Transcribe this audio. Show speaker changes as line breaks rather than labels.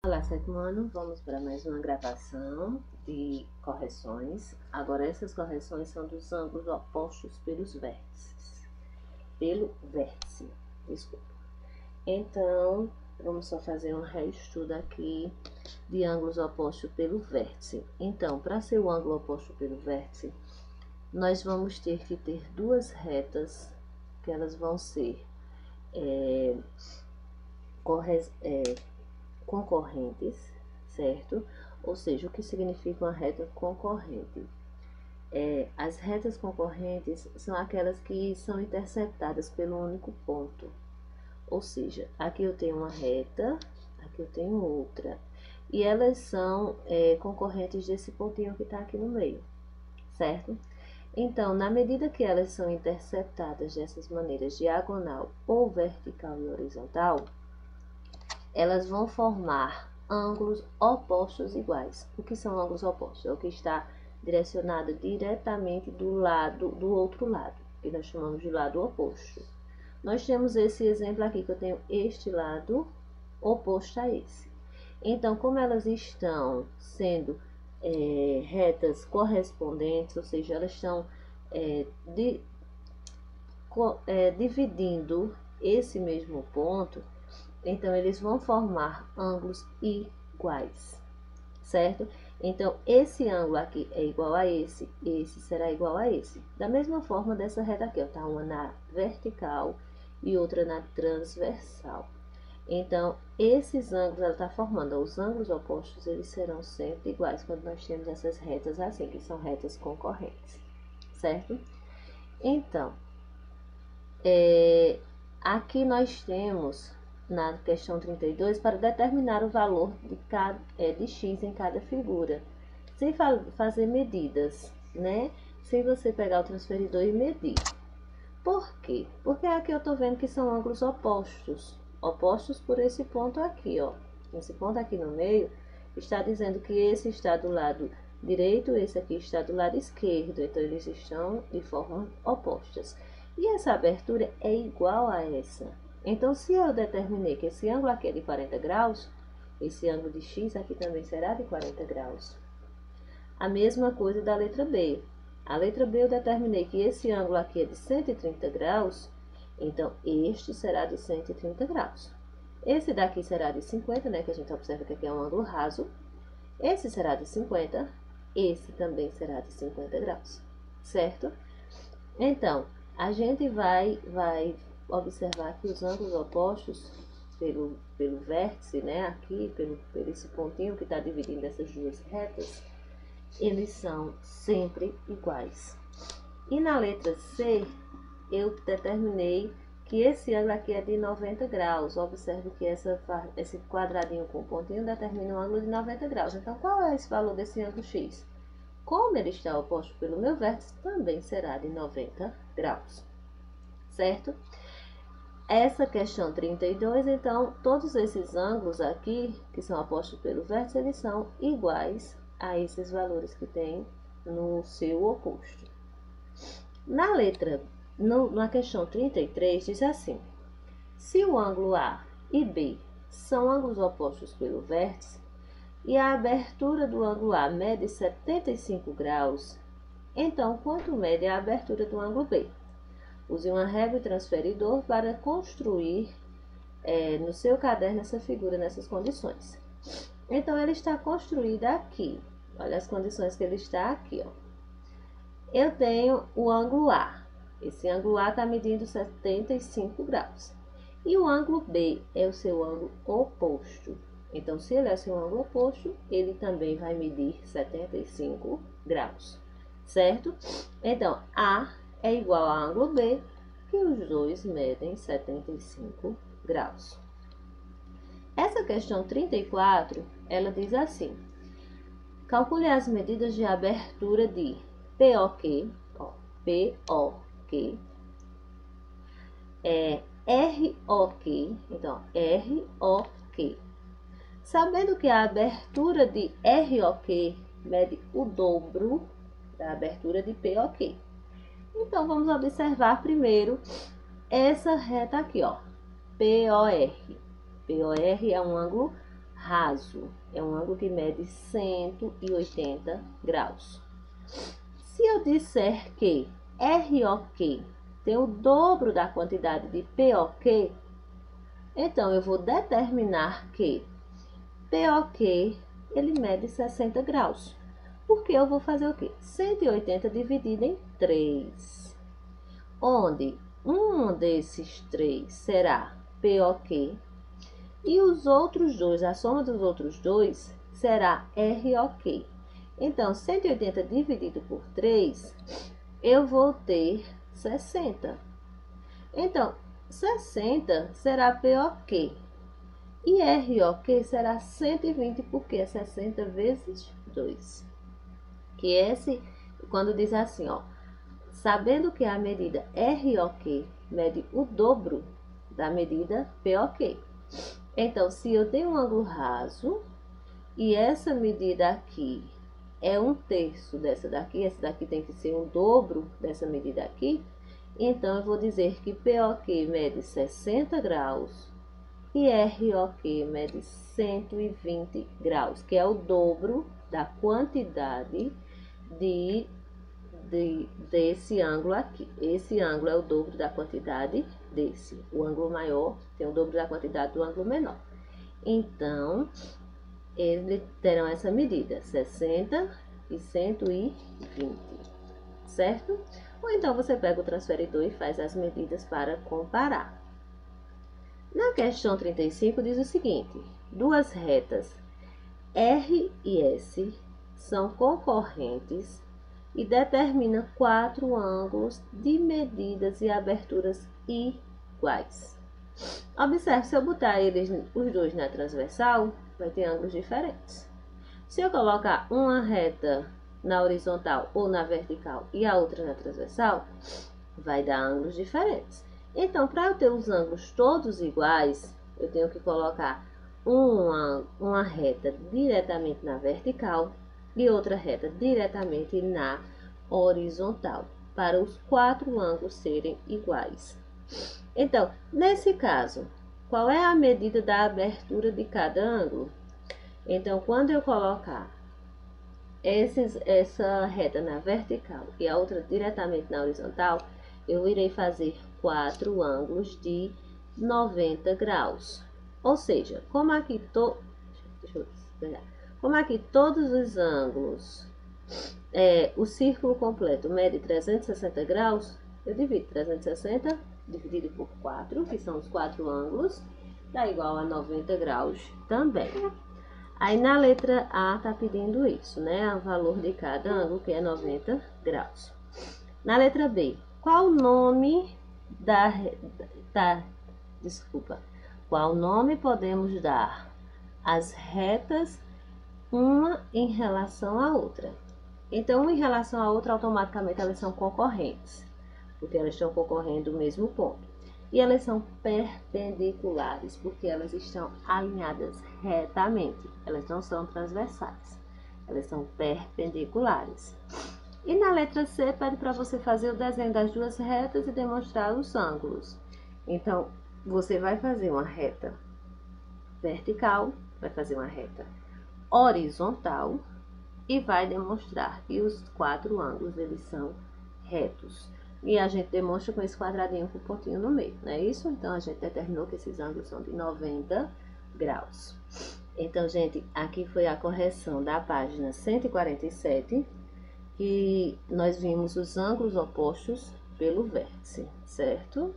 Olá, sétimo ano, vamos para mais uma gravação de correções. Agora essas correções são dos ângulos opostos pelos vértices. Pelo vértice, desculpa. Então, vamos só fazer um reestudo aqui de ângulos opostos pelo vértice. Então, para ser o ângulo oposto pelo vértice, nós vamos ter que ter duas retas, que elas vão ser concorrentes, certo? Ou seja, o que significa uma reta concorrente? As retas concorrentes são aquelas que são interceptadas pelo único ponto. Ou seja, aqui eu tenho uma reta, aqui eu tenho outra. E elas são concorrentes desse pontinho que está aqui no meio, certo? Então, na medida que elas são interceptadas dessas maneiras, diagonal ou vertical e horizontal, elas vão formar ângulos opostos iguais. O que são ângulos opostos? É o que está direcionado diretamente do outro lado, que nós chamamos de lado oposto. Nós temos esse exemplo aqui, que eu tenho este lado oposto a esse. Então, como elas estão sendo retas correspondentes, ou seja, elas estão dividindo esse mesmo ponto, então eles vão formar ângulos iguais, certo? Então, esse ângulo aqui é igual a esse será igual a esse. Da mesma forma dessa reta aqui, ó, tá uma na vertical e outra na transversal. Então, esses ângulos, ela está formando, ó, os ângulos opostos, eles serão sempre iguais quando nós temos essas retas assim, que são retas concorrentes, certo? Então, aqui nós temos, na questão 32, para determinar o valor de x em cada figura, sem fazer medidas, né? Sem você pegar o transferidor e medir. Por quê? Porque aqui eu estou vendo que são ângulos opostos por esse ponto aqui, ó. Esse ponto aqui no meio está dizendo que esse está do lado direito, esse aqui está do lado esquerdo, então eles estão de formas opostas. E essa abertura é igual a essa. Então, se eu determinei que esse ângulo aqui é de 40 graus, esse ângulo de x aqui também será de 40 graus. A mesma coisa da letra B. A letra B eu determinei que esse ângulo aqui é de 130 graus, então este será de 130 graus. Esse daqui será de 50, né, que a gente observa que aqui é um ângulo raso. Esse será de 50, esse também será de 50 graus, certo? Então, a gente vai observar que os ângulos opostos pelo vértice, né, aqui, pelo esse pontinho que está dividindo essas duas retas, eles são sempre iguais. E na letra C, eu determinei que esse ângulo aqui é de 90 graus. Observe que esse quadradinho com pontinho determina um ângulo de 90 graus. Então, qual é esse valor desse ângulo x? Como ele está oposto pelo meu vértice, também será de 90 graus, certo? Essa questão 32, então, todos esses ângulos aqui, que são opostos pelo vértice, eles são iguais a esses valores que tem no seu oposto. Na questão 33, diz assim: se o ângulo A e B são ângulos opostos pelo vértice, e a abertura do ângulo A mede 75 graus, então quanto mede a abertura do ângulo B? Use uma régua e transferidor para construir no seu caderno essa figura nessas condições. Então, ele está construído aqui. Olha as condições que ele está aqui, ó. Eu tenho o ângulo A. Esse ângulo A está medindo 75 graus. E o ângulo B é o seu ângulo oposto. Então, se ele é o seu ângulo oposto, ele também vai medir 75 graus, certo? Então, A é igual a ângulo B, que os dois medem 75 graus. Essa questão 34, ela diz assim: calcule as medidas de abertura de POQ, ROQ, então, ROQ. Sabendo que a abertura de ROQ mede o dobro da abertura de POQ. Então, vamos observar primeiro essa reta aqui, ó, POR. POR é um ângulo raso. É um ângulo que mede 180 graus. Se eu disser que ROQ tem o dobro da quantidade de POQ, então eu vou determinar que POQ ele mede 60 graus. Porque eu vou fazer o quê? 180 dividido em 3. Onde um desses 3 será POQ e os outros dois, a soma dos outros dois, será ROQ. Então, 180 dividido por 3, eu vou ter 60. Então, 60 será POQ. E ROQ será 120, porque é 60 vezes 2. Que esse, quando diz assim, ó, sabendo que a medida ROQ mede o dobro da medida POQ. Então, se eu tenho um ângulo raso e essa medida aqui é 1/3 dessa daqui, essa daqui tem que ser o dobro dessa medida aqui, então eu vou dizer que POQ mede 60 graus e ROQ mede 120 graus, que é o dobro da quantidade desse ângulo aqui. Esse ângulo é o dobro da quantidade desse. O ângulo maior tem o dobro da quantidade do ângulo menor. Então, eles terão essa medida, 60 e 120, certo? Ou então você pega o transferidor e faz as medidas para comparar. Na questão 35 diz o seguinte: duas retas R e S são concorrentes e determina 4 ângulos de medidas e aberturas iguais. Observe, se eu botar os dois na transversal, vai ter ângulos diferentes. Se eu colocar uma reta na horizontal ou na vertical e a outra na transversal, vai dar ângulos diferentes. Então, para eu ter os ângulos todos iguais, eu tenho que colocar uma reta diretamente na vertical e outra reta diretamente na horizontal, para os 4 ângulos serem iguais. Então, nesse caso, qual é a medida da abertura de cada ângulo? Então, quando eu colocar essa reta na vertical e a outra diretamente na horizontal, eu irei fazer 4 ângulos de 90 graus. Ou seja, como aqui todos os ângulos, o círculo completo mede 360 graus, eu divido 360 dividido por 4, que são os 4 ângulos, dá igual a 90 graus também. Aí na letra A está pedindo isso, né? O valor de cada ângulo, que é 90 graus. Na letra B, qual nome qual nome podemos dar às retas uma em relação à outra? Então, uma em relação à outra, automaticamente elas são concorrentes, porque elas estão concorrendo o mesmo ponto. E elas são perpendiculares, porque elas estão alinhadas retamente. Elas não são transversais, elas são perpendiculares. E na letra C, pede para você fazer o desenho das duas retas e demonstrar os ângulos. Então, você vai fazer uma reta vertical, vai fazer uma reta horizontal e vai demonstrar que os 4 ângulos, eles são retos. E a gente demonstra com esse quadradinho com o pontinho no meio, não é isso? Então, a gente determinou que esses ângulos são de 90 graus. Então, gente, aqui foi a correção da página 147, que nós vimos os ângulos opostos pelo vértice, certo?